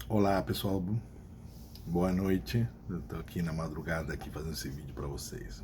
Olá pessoal, boa noite. Eu tô aqui na madrugada aqui fazendo esse vídeo para vocês.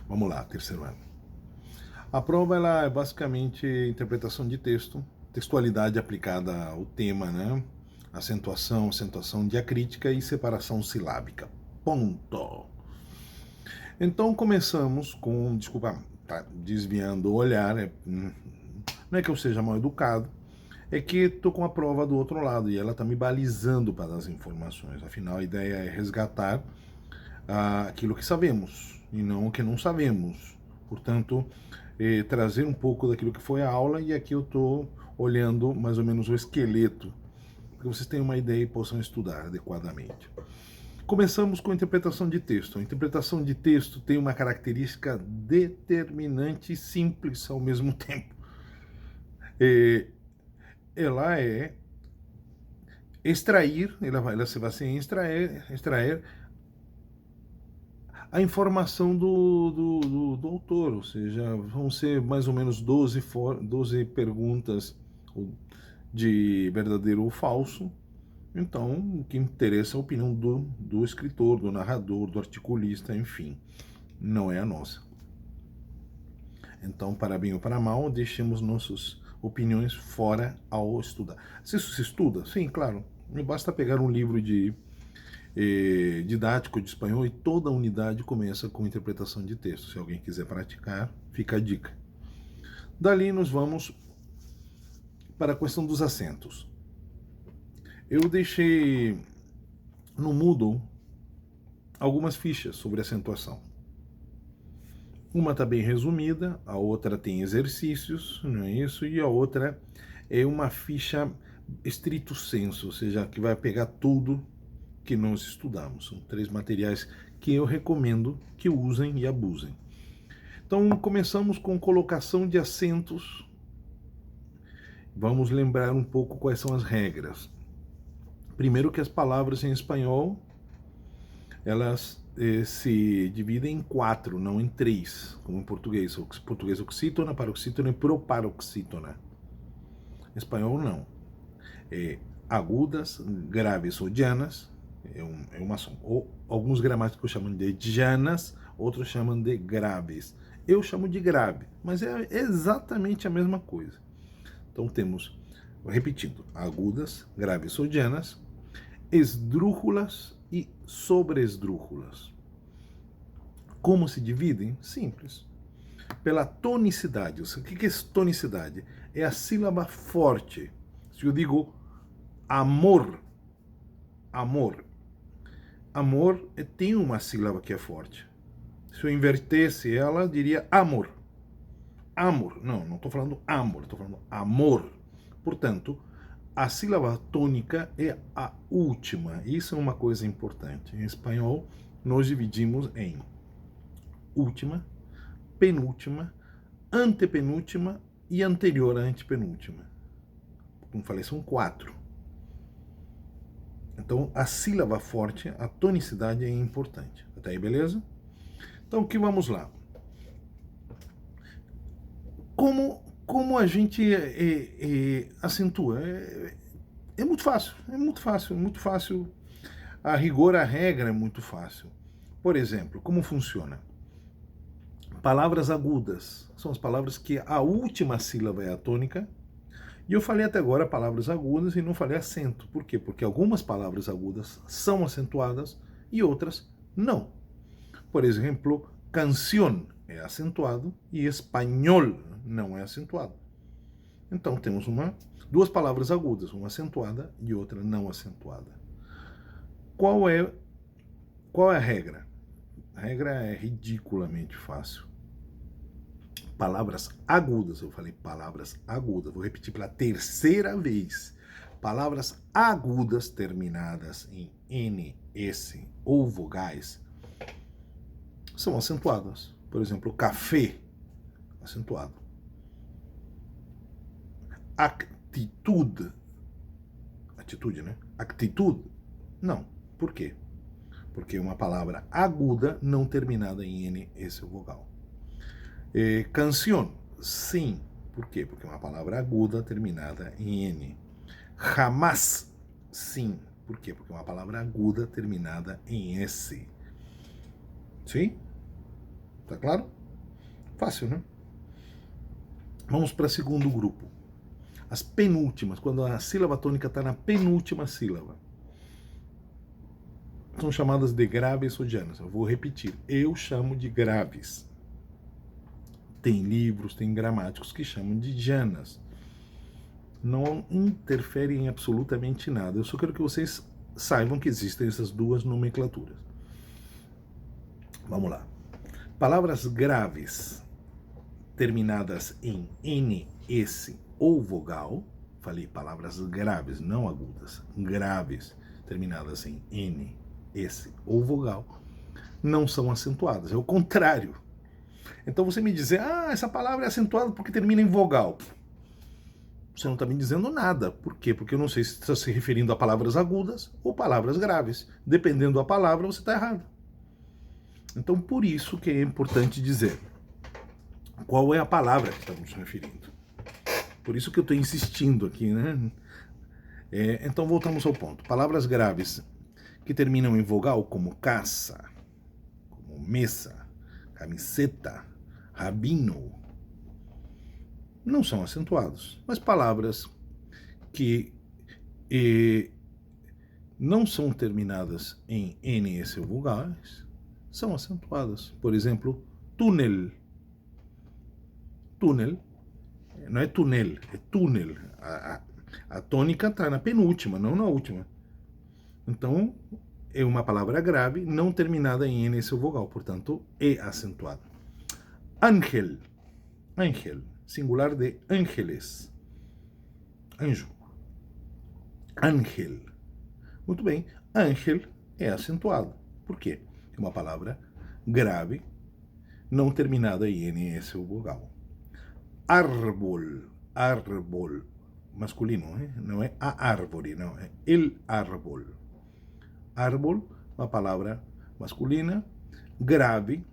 Vamos lá, terceiro ano. A prova ela é basicamente interpretação de texto, textualidade aplicada ao tema, né? Acentuação diacrítica e separação silábica. Ponto. Então começamos com, desculpa, tá desviando o olhar, não é que eu seja mal educado, é que estou com a prova do outro lado e ela está me balizando para as informações. Afinal, a ideia é resgatar aquilo que sabemos e não o que não sabemos. Portanto, trazer um pouco daquilo que foi a aula e aqui eu estou olhando mais ou menos o esqueleto, para que vocês tenham uma ideia e possam estudar adequadamente. Começamos com a interpretação de texto. A interpretação de texto tem uma característica determinante e simples ao mesmo tempo. Ela é extrair, ela se vai extrair a informação do autor, ou seja, vão ser mais ou menos 12 perguntas de verdadeiro ou falso. Então, o que interessa é a opinião do escritor, do narrador, do articulista, enfim, não é a nossa. Então, para bem ou para mal, deixemos nossas opiniões fora ao estudar. Se isso se estuda? Sim, claro. Basta pegar um livro didático de espanhol e toda a unidade começa com interpretação de texto. Se alguém quiser praticar, fica a dica. Dali nós vamos para a questão dos acentos. Eu deixei no Moodle algumas fichas sobre acentuação. Uma está bem resumida, a outra tem exercícios, não é isso? E a outra é uma ficha estrito sensu, ou seja, que vai pegar tudo que nós estudamos. São 3 materiais que eu recomendo que usem e abusem. Então, começamos com colocação de acentos. Vamos lembrar um pouco quais são as regras. Primeiro que as palavras em espanhol, elas se dividem em 4, não em 3, como em português. Português oxítona, paroxítona e proparoxítona. Em espanhol, não. Agudas, graves ou llanas, é uma som. Ou alguns gramáticos chamam de llanas, outros chamam de graves. Eu chamo de grave, mas é exatamente a mesma coisa. Então temos, repetindo, agudas, graves ou llanas, esdrúxulas e sobresdrúxulas. Como se dividem? Simples. Pela tonicidade. O que é tonicidade? É a sílaba forte. Se eu digo amor, amor, amor tem uma sílaba que é forte. Se eu invertesse ela, eu diria amor. Amor. Não estou falando amor, estou falando amor. Portanto, a sílaba tônica é a última. Isso é uma coisa importante. Em espanhol, nós dividimos em última, penúltima, antepenúltima e anterior à antepenúltima. Como falei, são 4. Então, a sílaba forte, a tonicidade é importante. Até aí, beleza? Então, aqui vamos lá. Como a gente acentua? É muito fácil, é muito fácil, é muito fácil. A rigor, a regra é muito fácil. Por exemplo, como funciona? Palavras agudas são as palavras que a última sílaba é a tônica. E eu falei até agora palavras agudas e não falei acento. Por quê? Porque algumas palavras agudas são acentuadas e outras não. Por exemplo, canción é acentuado e espanhol não é acentuado. Então temos duas palavras agudas, uma acentuada e outra não acentuada. Qual é a regra? A regra é ridiculamente fácil. Palavras agudas, eu falei palavras agudas, vou repetir pela terceira vez. Palavras agudas terminadas em N, S ou vogais são acentuadas. Por exemplo, café, acentuado. Atitude, né? Atitude, não. Por quê? Porque é uma palavra aguda não terminada em N, S ou vogal. Canción, sim. Por quê? Porque é uma palavra aguda terminada em N. Jamás, Sim. Por quê? Porque é uma palavra aguda terminada em S. Sim? Tá claro? Fácil, né? Vamos para o segundo grupo. As penúltimas, quando a sílaba tônica está na penúltima sílaba. São chamadas de graves ou llanas. Eu vou repetir. Eu chamo de graves. Tem livros, tem gramáticos que chamam de llanas. Não interfere em absolutamente nada. Eu só quero que vocês saibam que existem essas duas nomenclaturas. Vamos lá. Palavras graves terminadas em N, S ou vogal. Falei palavras graves, não agudas. Graves terminadas em N, S ou vogal não são acentuadas. É o contrário. Então você me dizer, essa palavra é acentuada porque termina em vogal. Você não está me dizendo nada. Por quê? Porque eu não sei se está se referindo a palavras agudas ou palavras graves. Dependendo da palavra, você está errado. Então, por isso que é importante dizer qual é a palavra que estamos referindo. Por isso que eu estou insistindo aqui, né? Então, voltamos ao ponto. Palavras graves que terminam em vogal, como caça, como mesa, camiseta, rabino, não são acentuados. Mas palavras que não são terminadas em N, S ou vogais são acentuadas. Por exemplo, túnel. Túnel não é túnel, é túnel. A tônica está na penúltima, não na última. Então, é uma palavra grave não terminada em N, S ou vogal, portanto, é acentuada. Ángel. Ángel. Singular de ángeles. Anjo. Ángel. Muito bem. Ángel é acentuado. Por quê? É uma palavra grave não terminada em N, S ou vogal. Árbol. Árbol. Masculino, não é a árvore, não. É el árbol. Árbol, uma palavra masculina, grave,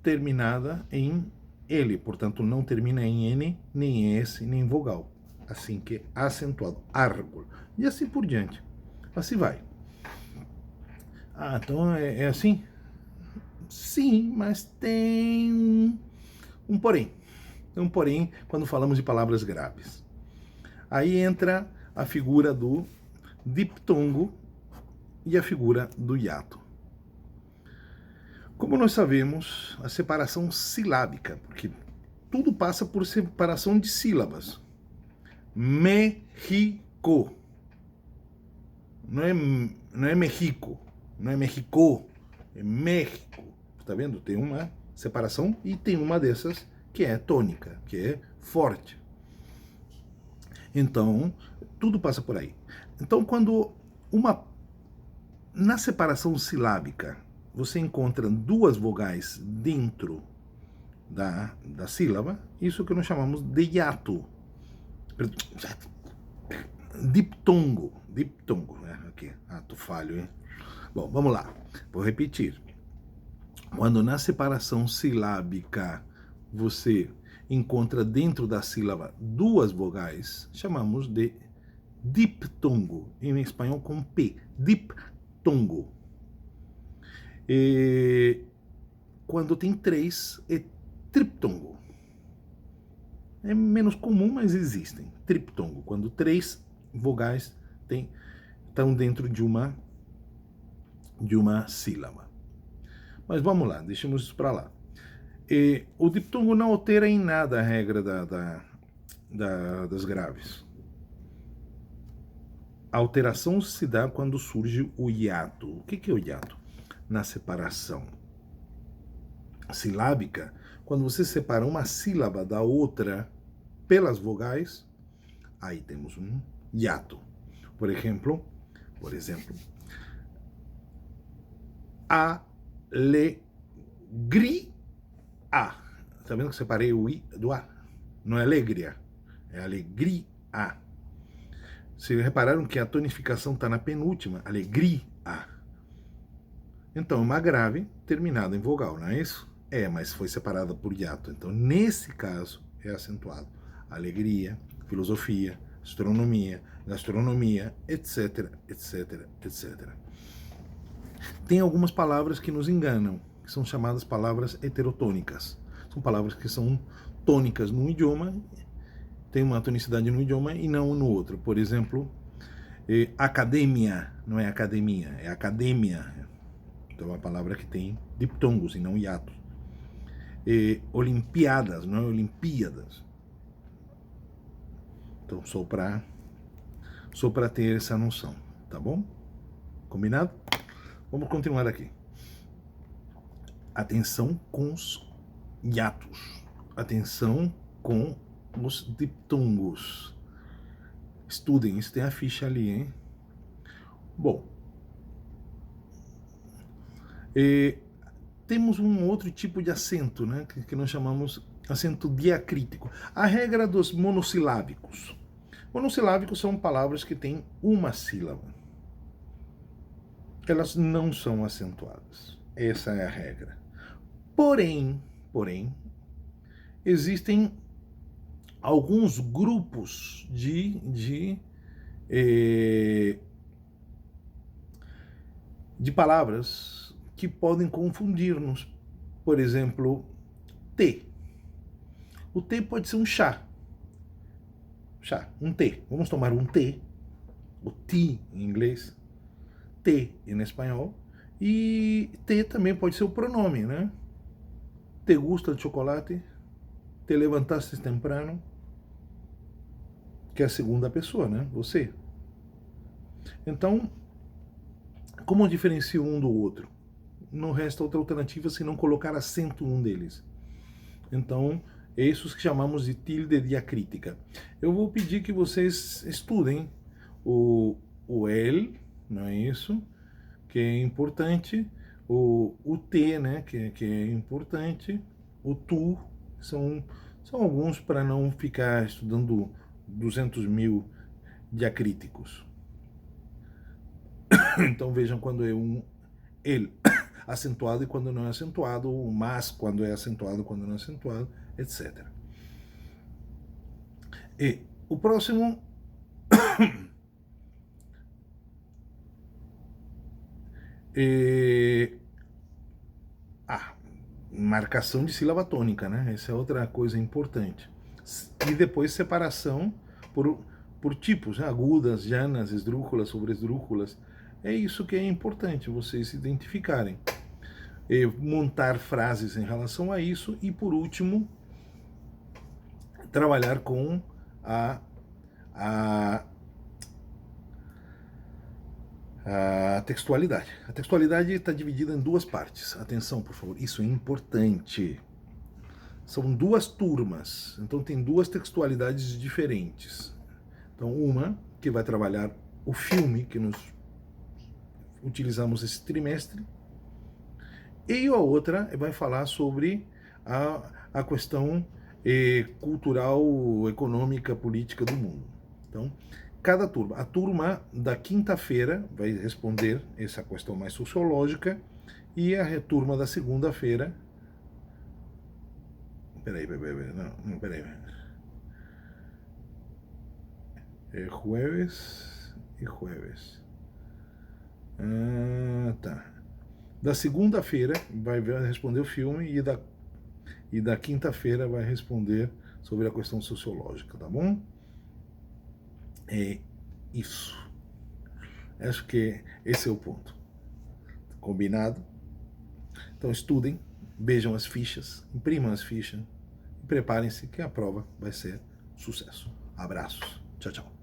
terminada em L, portanto não termina em N, nem em S, nem em vogal. Assim que é acentuado, árbol. E assim por diante. Assim vai. Então é assim? Sim, mas tem um porém. Tem um porém quando falamos de palavras graves. Aí entra a figura do diptongo e a figura do hiato. Como nós sabemos, a separação silábica, porque tudo passa por separação de sílabas. México. Não é México, não é México, é México. Está vendo? Tem uma separação e tem uma dessas que é tônica, que é forte. Então, tudo passa por aí. Então, quando na separação silábica, você encontra duas vogais dentro da sílaba, isso que nós chamamos de hiato. Diptongo. Diptongo, né? Aqui, ato falho, hein? Bom, vamos lá. Vou repetir. Quando na separação silábica você encontra dentro da sílaba duas vogais, chamamos de diptongo. Em espanhol com P. Diptongo. Quando tem três, é triptongo. É menos comum, mas existem. Triptongo. Quando três vogais estão dentro de uma sílaba. Mas vamos lá, deixemos isso para lá. O diptongo não altera em nada a regra das graves. A alteração se dá quando surge o hiato. O que é o hiato? Na separação silábica, quando você separa uma sílaba da outra pelas vogais, aí temos um hiato. Por exemplo, alegria. Tá vendo que separei o I do A? Não é alegria, é alegria. Vocês repararam que a tonificação está na penúltima, alegria. Então, é uma grave terminada em vogal, não é isso? Mas foi separada por hiato. Então, nesse caso, é acentuado. Alegria, filosofia, astronomia, gastronomia, etc, etc, etc. Tem algumas palavras que nos enganam, que são chamadas palavras heterotônicas. São palavras que são tônicas num idioma, tem uma tonicidade no idioma e não no outro. Por exemplo, academia, não é academia, é academia. Então é uma palavra que tem diptongos e não hiatos. Olimpiadas, não é Olimpíadas. Então só para ter essa noção, tá bom? Combinado? Vamos continuar aqui. Atenção com os hiatos. Atenção com os diptongos. Estudem, isso tem a ficha ali, hein? Bom, temos um outro tipo de acento, né, que nós chamamos acento diacrítico. A regra dos monossilábicos. Monossilábicos são palavras que têm uma sílaba. Elas não são acentuadas. Essa é a regra. Porém, existem alguns grupos de palavras que podem confundir-nos. Por exemplo, T. O T pode ser um chá. Chá, um T. Vamos tomar um T. O tea em inglês. T em espanhol. E T também pode ser o pronome, né? ¿Te gusta el chocolate? ¿Te levantaste temprano? Que é a segunda pessoa, né? Você. Então, como diferencia um do outro? Não resta outra alternativa se não colocar acento num deles. Então, é isso que chamamos de tilde diacrítica. Eu vou pedir que vocês estudem o el, não é isso? Que é importante. O T, né? Que é importante. O tu, são alguns para não ficar estudando 200 mil diacríticos. Então vejam quando é um ele acentuado e quando não é acentuado, o mas quando é acentuado, quando não é acentuado, etc. E o próximo marcação de sílaba tônica, né? Essa é outra coisa importante. E depois separação por tipos, né? Agudas, llanas, esdrúxulas, sobresdrúxulas. É isso que é importante vocês se identificarem. Montar frases em relação a isso e, por último, trabalhar com a textualidade. A textualidade está dividida em duas partes. Atenção, por favor, isso é importante. São duas turmas, então tem duas textualidades diferentes. Então, uma que vai trabalhar o filme que nós utilizamos esse trimestre, e a outra vai falar sobre a questão cultural, econômica, política do mundo. Então, cada turma, a turma da quinta-feira vai responder essa questão mais sociológica e a turma da segunda-feira... Peraí. É jueves e jueves. Tá. Da segunda-feira vai responder o filme e da quinta-feira vai responder sobre a questão sociológica, tá bom? É isso. Acho que esse é o ponto. Combinado? Então estudem, vejam as fichas, imprimam as fichas e preparem-se que a prova vai ser sucesso. Abraços. Tchau, tchau.